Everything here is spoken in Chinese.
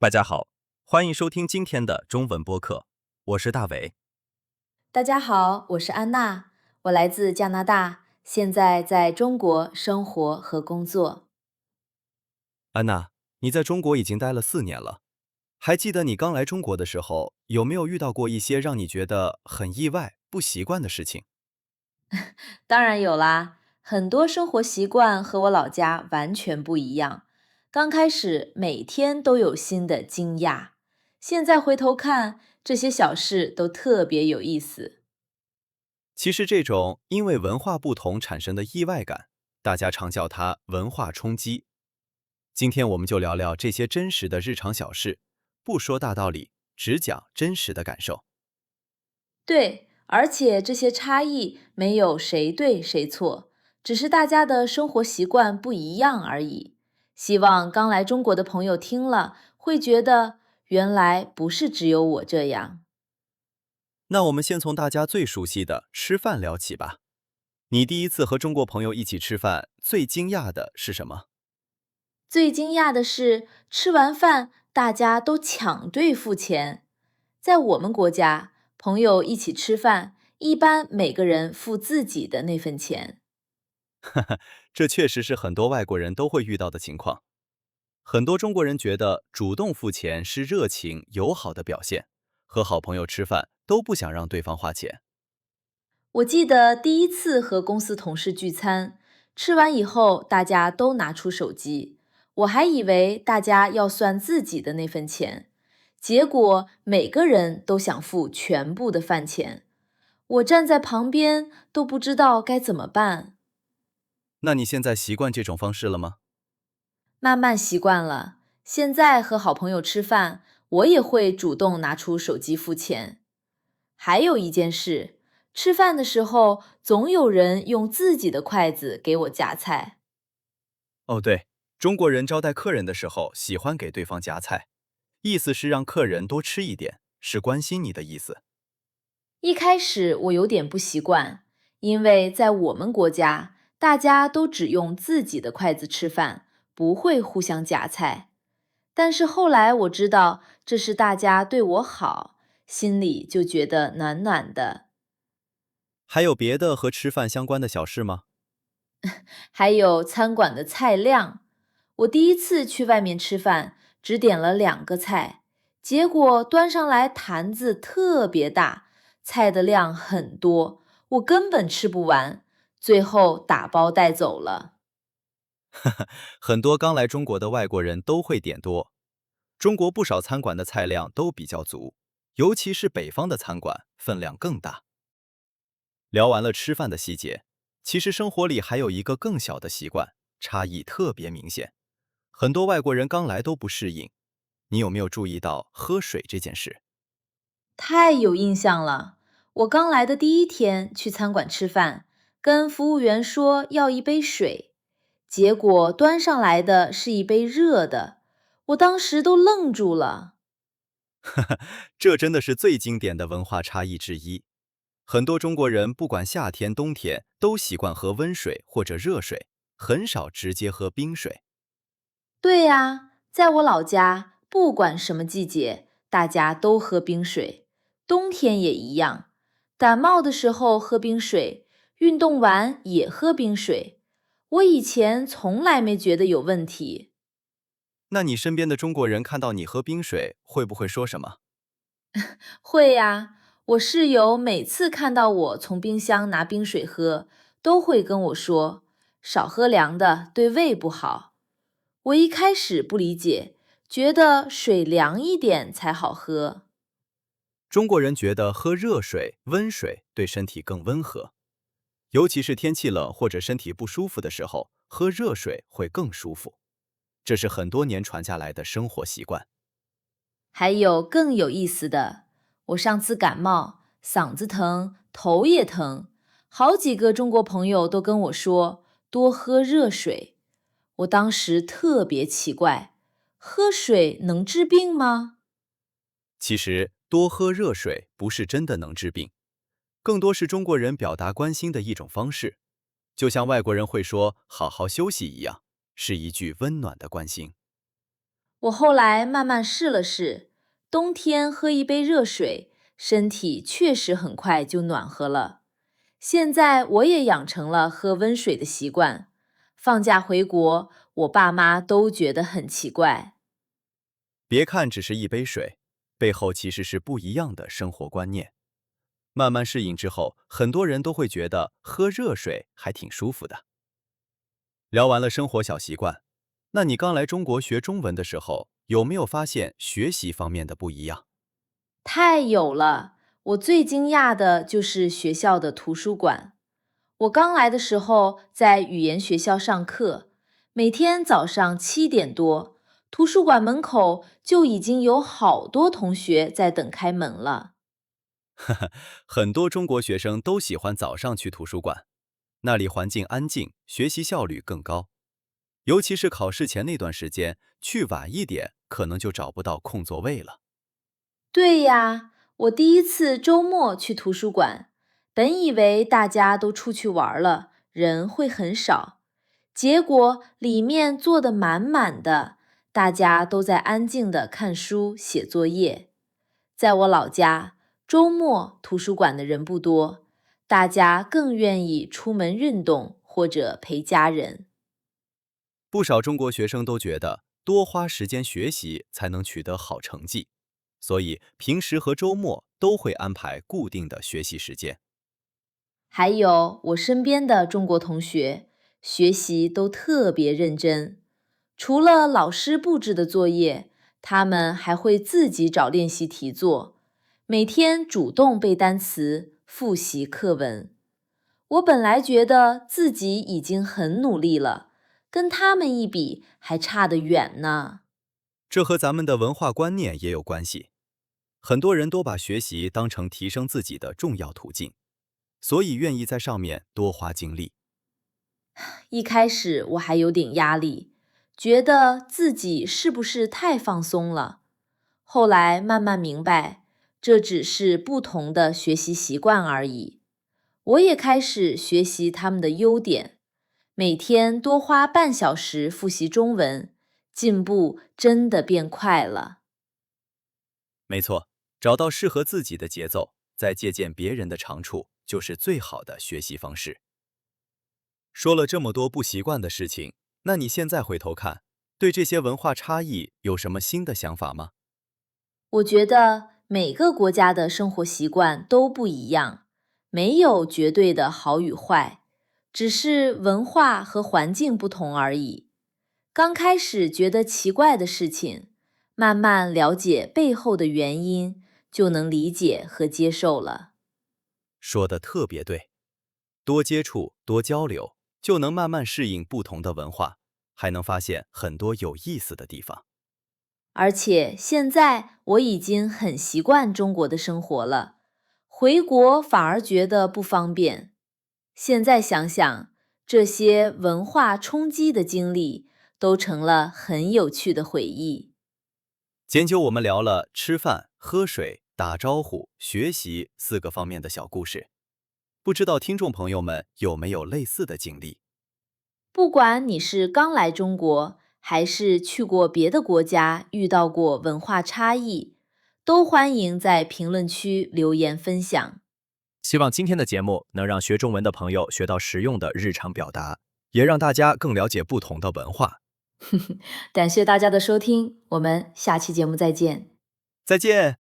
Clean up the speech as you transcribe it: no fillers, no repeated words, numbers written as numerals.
大家好，欢迎收听今天的中文播客，我是大伟。大家好，我是安娜，我来自加拿大，现在在中国生活和工作。安娜，你在中国已经待了4年了，还记得你刚来中国的时候，有没有遇到过一些让你觉得很意外、不习惯的事情？当然有啦，很多生活习惯和我老家完全不一样。刚开始每天都有新的惊讶，现在回头看，这些小事都特别有意思。其实这种因为文化不同产生的意外感，大家常叫它文化冲击。今天我们就聊聊这些真实的日常小事，不说大道理，只讲真实的感受。对，而且这些差异没有谁对谁错，只是大家的生活习惯不一样而已。希望刚来中国的朋友听了会觉得，原来不是只有我这样。那我们先从大家最熟悉的吃饭聊起吧。你第一次和中国朋友一起吃饭，最惊讶的是什么？最惊讶的是，吃完饭大家都抢队付钱。在我们国家，朋友一起吃饭，一般每个人付自己的那份钱。这确实是很多外国人都会遇到的情况。很多中国人觉得主动付钱是热情友好的表现，和好朋友吃饭都不想让对方花钱。我记得第一次和公司同事聚餐，吃完以后大家都拿出手机，我还以为大家要算自己的那份钱，结果每个人都想付全部的饭钱，我站在旁边都不知道该怎么办。那你现在习惯这种方式了吗？慢慢习惯了，现在和好朋友吃饭，我也会主动拿出手机付钱。还有一件事，吃饭的时候总有人用自己的筷子给我夹菜。哦，对，中国人招待客人的时候喜欢给对方夹菜，意思是让客人多吃一点，是关心你的意思。一开始我有点不习惯，因为在我们国家，大家都只用自己的筷子吃饭，不会互相夹菜。但是后来我知道这是大家对我好，心里就觉得暖暖的。还有别的和吃饭相关的小事吗？还有餐馆的菜量，我第一次去外面吃饭，只点了2个菜，结果端上来坛子特别大，菜的量很多，我根本吃不完，最后打包带走了。很多刚来中国的外国人都会点多。中国不少餐馆的菜量都比较足，尤其是北方的餐馆分量更大。聊完了吃饭的细节，其实生活里还有一个更小的习惯，差异特别明显。很多外国人刚来都不适应。你有没有注意到喝水这件事？太有印象了！我刚来的第一天去餐馆吃饭，跟服务员说要一杯水，结果端上来的是一杯热的，我当时都愣住了。这真的是最经典的文化差异之一。很多中国人不管夏天冬天都习惯喝温水或者热水，很少直接喝冰水。对呀，在我老家，不管什么季节，大家都喝冰水，冬天也一样。感冒的时候喝冰水，运动完也喝冰水。我以前从来没觉得有问题。那你身边的中国人看到你喝冰水，会不会说什么？会呀，我室友每次看到我从冰箱拿冰水喝，都会跟我说，少喝凉的，对胃不好。我一开始不理解，觉得水凉一点才好喝。中国人觉得喝热水、温水对身体更温和，尤其是天气冷或者身体不舒服的时候，喝热水会更舒服。这是很多年传下来的生活习惯。还有更有意思的，我上次感冒，嗓子疼，头也疼，好几个中国朋友都跟我说多喝热水。我当时特别奇怪，喝水能治病吗？其实多喝热水不是真的能治病，更多是中国人表达关心的一种方式，就像外国人会说"好好休息"一样，是一句温暖的关心。我后来慢慢试了试，冬天喝一杯热水，身体确实很快就暖和了。现在我也养成了喝温水的习惯。放假回国，我爸妈都觉得很奇怪。别看只是一杯水，背后其实是不一样的生活观念。慢慢适应之后，很多人都会觉得喝热水还挺舒服的。聊完了生活小习惯，那你刚来中国学中文的时候，有没有发现学习方面的不一样？太有了！我最惊讶的就是学校的图书馆。我刚来的时候在语言学校上课，每天早上7点多，图书馆门口就已经有好多同学在等开门了。很多中国学生都喜欢早上去图书馆，那里环境安静，学习效率更高。尤其是考试前那段时间，去晚一点，可能就找不到空座位了。对呀，我第一次周末去图书馆，本以为大家都出去玩了，人会很少，结果里面坐得满满的，大家都在安静地看书、写作业。在我老家，周末图书馆的人不多，大家更愿意出门运动或者陪家人。不少中国学生都觉得多花时间学习才能取得好成绩，所以平时和周末都会安排固定的学习时间。还有我身边的中国同学，学习都特别认真，除了老师布置的作业，他们还会自己找练习题做，每天主动背单词、复习课文。我本来觉得自己已经很努力了，跟他们一比，还差得远呢。这和咱们的文化观念也有关系，很多人都把学习当成提升自己的重要途径，所以愿意在上面多花精力。一开始我还有点压力，觉得自己是不是太放松了。后来慢慢明白，这只是不同的学习习惯而已。我也开始学习他们的优点，每天多花半小时复习中文，进步真的变快了。没错，找到适合自己的节奏，再借鉴别人的长处，就是最好的学习方式。说了这么多不习惯的事情，那你现在回头看，对这些文化差异有什么新的想法吗？我觉得每个国家的生活习惯都不一样，没有绝对的好与坏，只是文化和环境不同而已。刚开始觉得奇怪的事情，慢慢了解背后的原因，就能理解和接受了。说的特别对，多接触、多交流，就能慢慢适应不同的文化，还能发现很多有意思的地方。而且现在我已经很习惯中国的生活了，回国反而觉得不方便。现在想想，这些文化冲击的经历都成了很有趣的回忆。今天我们聊了吃饭、喝水、打招呼、学习4个方面的小故事，不知道听众朋友们有没有类似的经历？不管你是刚来中国，还是去过别的国家，遇到过文化差异，都欢迎在评论区留言分享。希望今天的节目能让学中文的朋友学到实用的日常表达，也让大家更了解不同的文化。感谢大家的收听，我们下期节目再见。再见。